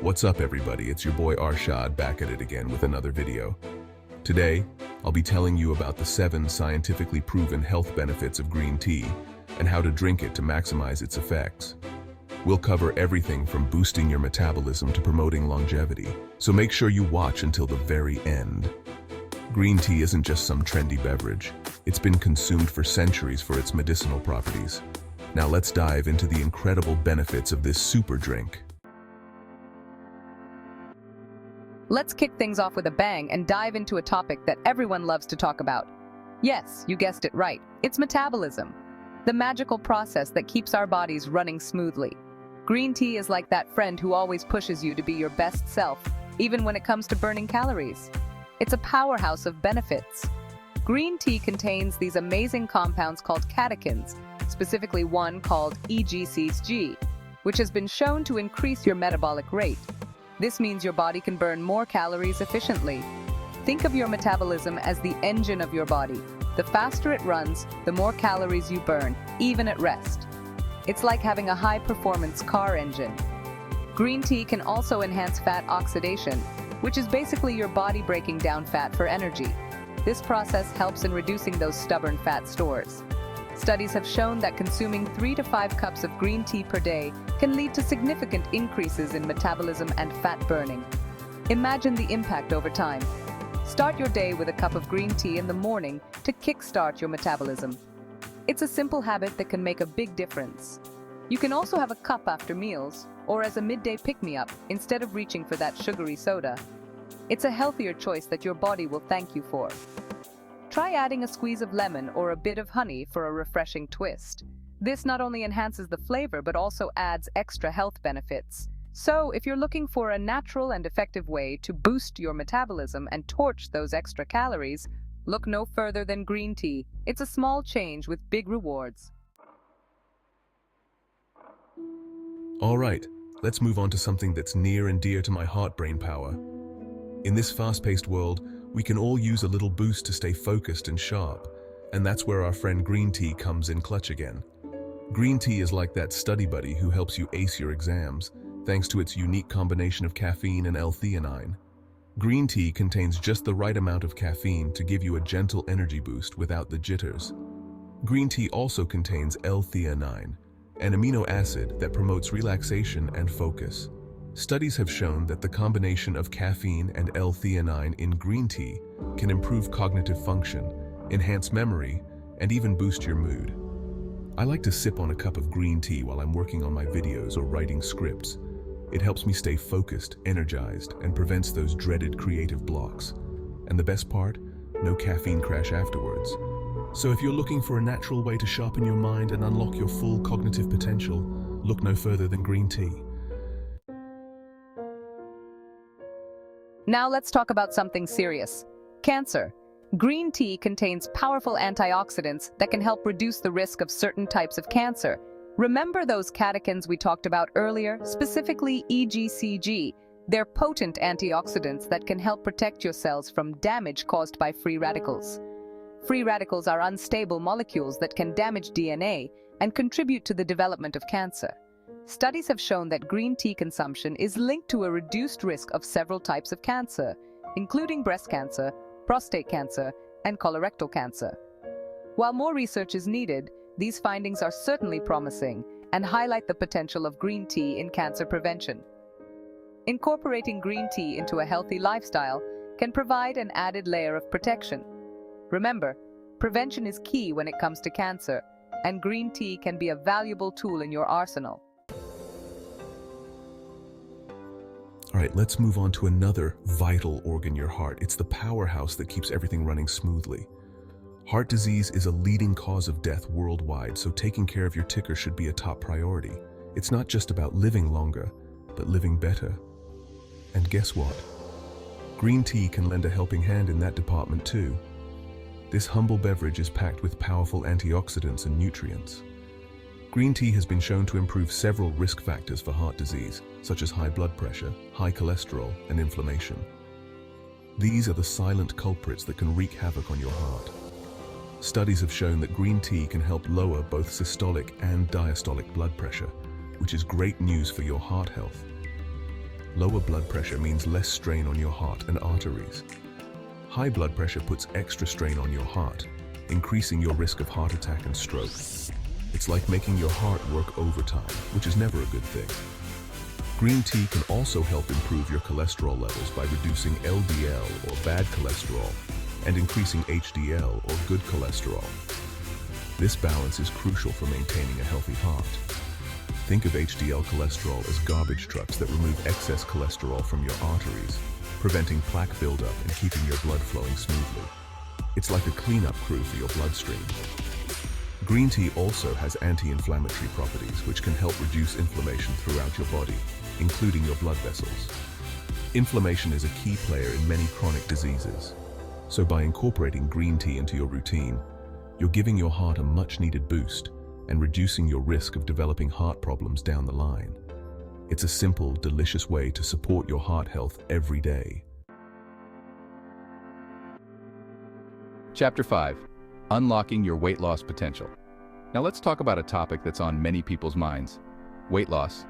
What's up everybody, it's your boy Arshad back at it again with another video. Today, I'll be telling you about the 7 scientifically proven health benefits of green tea and how to drink it to maximize its effects. We'll cover everything from boosting your metabolism to promoting longevity, so make sure you watch until the very end. Green tea isn't just some trendy beverage. It's been consumed for centuries for its medicinal properties. Now let's dive into the incredible benefits of this super drink. Let's kick things off with a bang and dive into a topic that everyone loves to talk about. Yes, you guessed it right. It's metabolism, the magical process that keeps our bodies running smoothly. Green tea is like that friend who always pushes you to be your best self, even when it comes to burning calories. It's a powerhouse of benefits. Green tea contains these amazing compounds called catechins, specifically one called EGCG, which has been shown to increase your metabolic rate. This means your body can burn more calories efficiently. Think of your metabolism as the engine of your body. The faster it runs, the more calories you burn, even at rest. It's like having a high-performance car engine. Green tea can also enhance fat oxidation, which is basically your body breaking down fat for energy. This process helps in reducing those stubborn fat stores. Studies have shown that consuming 3 to 5 cups of green tea per day can lead to significant increases in metabolism and fat burning. Imagine the impact over time. Start your day with a cup of green tea in the morning to kickstart your metabolism. It's a simple habit that can make a big difference. You can also have a cup after meals or as a midday pick-me-up instead of reaching for that sugary soda. It's a healthier choice that your body will thank you for. Try adding a squeeze of lemon or a bit of honey for a refreshing twist. This not only enhances the flavor but also adds extra health benefits. So, if you're looking for a natural and effective way to boost your metabolism and torch those extra calories, look no further than green tea. It's a small change with big rewards. Alright, let's move on to something that's near and dear to my heart, Brainpower. In this fast-paced world, we can all use a little boost to stay focused and sharp, and that's where our friend green tea comes in clutch again. Green tea is like that study buddy who helps you ace your exams, thanks to its unique combination of caffeine and L-theanine. Green tea contains just the right amount of caffeine to give you a gentle energy boost without the jitters. Green tea also contains L-theanine, an amino acid that promotes relaxation and focus. Studies have shown that the combination of caffeine and L-theanine in green tea can improve cognitive function, enhance memory, and even boost your mood. I like to sip on a cup of green tea while I'm working on my videos or writing scripts. It helps me stay focused, energized, and prevents those dreaded creative blocks. And the best part? No caffeine crash afterwards. So if you're looking for a natural way to sharpen your mind and unlock your full cognitive potential, look no further than green tea. Now let's talk about something serious. Cancer. Green tea contains powerful antioxidants that can help reduce the risk of certain types of cancer. Remember those catechins we talked about earlier, specifically EGCG? They're potent antioxidants that can help protect your cells from damage caused by free radicals. Free radicals are unstable molecules that can damage DNA and contribute to the development of cancer. Studies have shown that green tea consumption is linked to a reduced risk of several types of cancer, including breast cancer, prostate cancer, and colorectal cancer. While more research is needed, these findings are certainly promising and highlight the potential of green tea in cancer prevention. Incorporating green tea into a healthy lifestyle can provide an added layer of protection. Remember, prevention is key when it comes to cancer, and green tea can be a valuable tool in your arsenal. Alright, let's move on to another vital organ, your heart. It's the powerhouse that keeps everything running smoothly. Heart disease is a leading cause of death worldwide, so taking care of your ticker should be a top priority. It's not just about living longer, but living better. And guess what? Green tea can lend a helping hand in that department too. This humble beverage is packed with powerful antioxidants and nutrients. Green tea has been shown to improve several risk factors for heart disease, such as high blood pressure, high cholesterol, and inflammation. These are the silent culprits that can wreak havoc on your heart. Studies have shown that green tea can help lower both systolic and diastolic blood pressure, which is great news for your heart health. Lower blood pressure means less strain on your heart and arteries. High blood pressure puts extra strain on your heart, increasing your risk of heart attack and stroke. It's like making your heart work overtime, which is never a good thing. Green tea can also help improve your cholesterol levels by reducing LDL or bad cholesterol and increasing HDL or good cholesterol. This balance is crucial for maintaining a healthy heart. Think of HDL cholesterol as garbage trucks that remove excess cholesterol from your arteries, preventing plaque buildup and keeping your blood flowing smoothly. It's like a cleanup crew for your bloodstream. Green tea also has anti-inflammatory properties which can help reduce inflammation throughout your body, including your blood vessels. Inflammation is a key player in many chronic diseases. So by incorporating green tea into your routine, you're giving your heart a much-needed boost and reducing your risk of developing heart problems down the line. It's a simple, delicious way to support your heart health every day. Chapter 5. Unlocking your weight loss potential. Now let's talk about a topic that's on many people's minds: weight loss.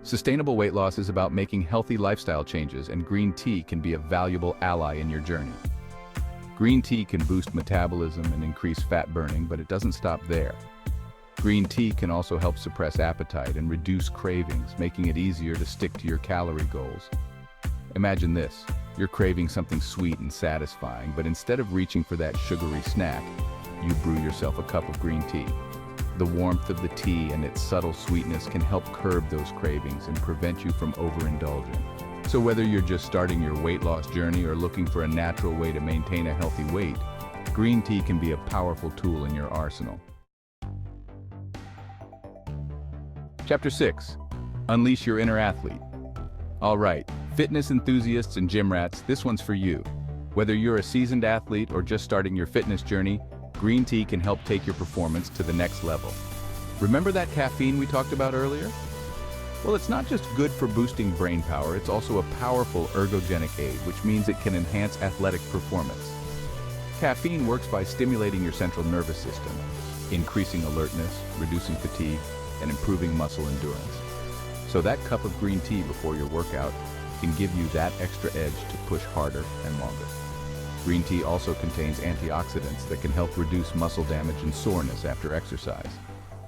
Sustainable weight loss is about making healthy lifestyle changes, and green tea can be a valuable ally in your journey. Green tea can boost metabolism and increase fat burning, but it doesn't stop there. Green tea can also help suppress appetite and reduce cravings, making it easier to stick to your calorie goals. Imagine this: you're craving something sweet and satisfying, but instead of reaching for that sugary snack, you brew yourself a cup of green tea. The warmth of the tea and its subtle sweetness can help curb those cravings and prevent you from overindulging. So whether you're just starting your weight loss journey or looking for a natural way to maintain a healthy weight, green tea can be a powerful tool in your arsenal. Chapter 6. Unleash your inner athlete. All right, fitness enthusiasts and gym rats, this one's for you. Whether you're a seasoned athlete or just starting your fitness journey, green tea can help take your performance to the next level. Remember that caffeine we talked about earlier? Well, it's not just good for boosting brain power, it's also a powerful ergogenic aid, which means it can enhance athletic performance. Caffeine works by stimulating your central nervous system, increasing alertness, reducing fatigue, and improving muscle endurance. So that cup of green tea before your workout can give you that extra edge to push harder and longer. Green tea also contains antioxidants that can help reduce muscle damage and soreness after exercise.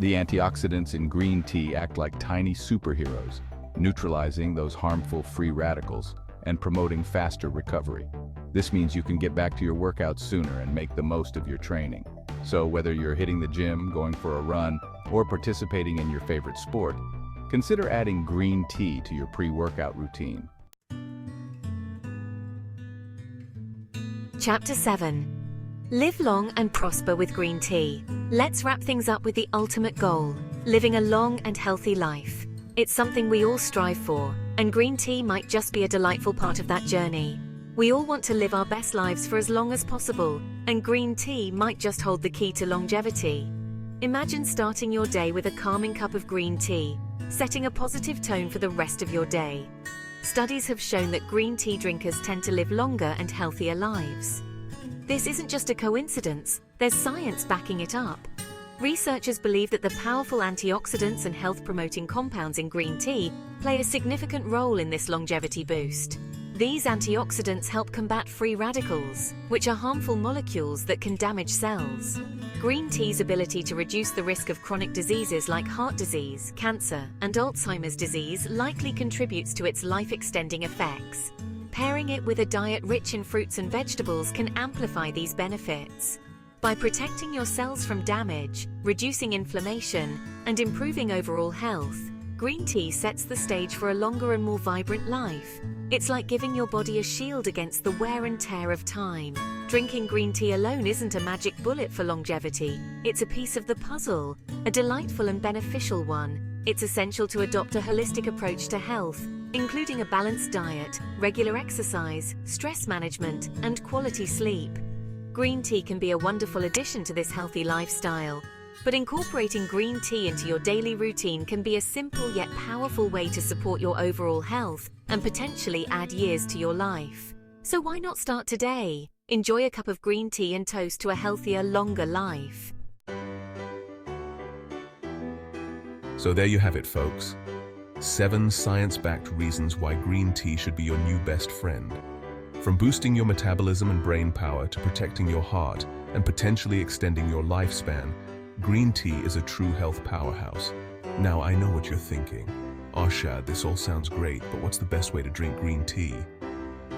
The antioxidants in green tea act like tiny superheroes, neutralizing those harmful free radicals and promoting faster recovery. This means you can get back to your workouts sooner and make the most of your training. So whether you're hitting the gym, going for a run, or participating in your favorite sport, consider adding green tea to your pre-workout routine. Chapter 7. Live long and prosper with green tea. Let's wrap things up with the ultimate goal: living a long and healthy life. It's something we all strive for, and green tea might just be a delightful part of that journey. We all want to live our best lives for as long as possible, and green tea might just hold the key to longevity. Imagine starting your day with a calming cup of green tea, setting a positive tone for the rest of your day. Studies have shown that green tea drinkers tend to live longer and healthier lives. This isn't just a coincidence, there's science backing it up. Researchers believe that the powerful antioxidants and health-promoting compounds in green tea play a significant role in this longevity boost. These antioxidants help combat free radicals, which are harmful molecules that can damage cells. Green tea's ability to reduce the risk of chronic diseases like heart disease, cancer, and Alzheimer's disease likely contributes to its life-extending effects. Pairing it with a diet rich in fruits and vegetables can amplify these benefits. By protecting your cells from damage, reducing inflammation, and improving overall health, green tea sets the stage for a longer and more vibrant life. It's like giving your body a shield against the wear and tear of time. Drinking green tea alone isn't a magic bullet for longevity. It's a piece of the puzzle, a delightful and beneficial one. It's essential to adopt a holistic approach to health, including a balanced diet, regular exercise, stress management, and quality sleep. Green tea can be a wonderful addition to this healthy lifestyle. But incorporating green tea into your daily routine can be a simple yet powerful way to support your overall health and potentially add years to your life. So why not start today? Enjoy a cup of green tea and toast to a healthier, longer life. So there you have it, folks. 7 science-backed reasons why green tea should be your new best friend. From boosting your metabolism and brain power to protecting your heart and potentially extending your lifespan, green tea is a true health powerhouse. Now, I know what you're thinking. Arshad, this all sounds great, but what's the best way to drink green tea?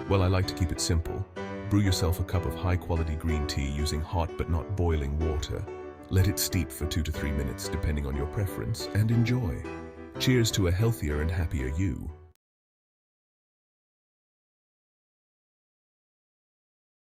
Well, I like to keep it simple. Brew yourself a cup of high-quality green tea using hot but not boiling water. Let it steep for 2 to 3 minutes, depending on your preference, and enjoy. Cheers to a healthier and happier you.